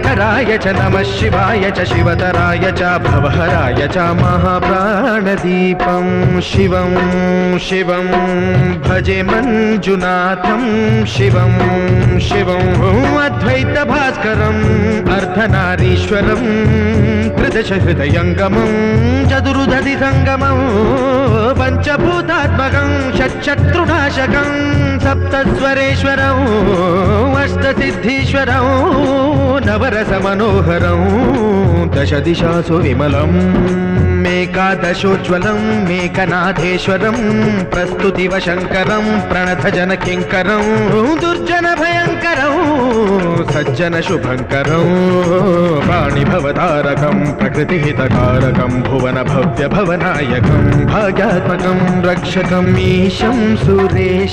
शङ्कराय च नमः शिवाय च शिवतराय च भवहराय च महाप्राणदीपं शिवं शिवं भजे मञ्जुनाथं शिवं शिवं अद्वैतभास्करम् अर्धनारीश्वरं त्रिदशहृदयङ्गमं चतुर्दधिसङ्गमं पञ्चभूतात्मकं षट्शत्रुनाशकं सप्तस्वरेश्वरं अष्टसिद्धीश्वरं नवरसमनोहरं दशदिशासु विमलं मेकादशोज्ज्वलं मेकनाथेश्वरं प्रस्तुतिव शङ्करं प्रणतजनकिङ्करं दुर्जनभयङ्करं सज्जनशुभङ्करं वाणिभवतारकं प्रकृतिहितकारकं भुवनभव्यभवनायकं भाग्यात्मकं रक्षकम् ईशं सुरेश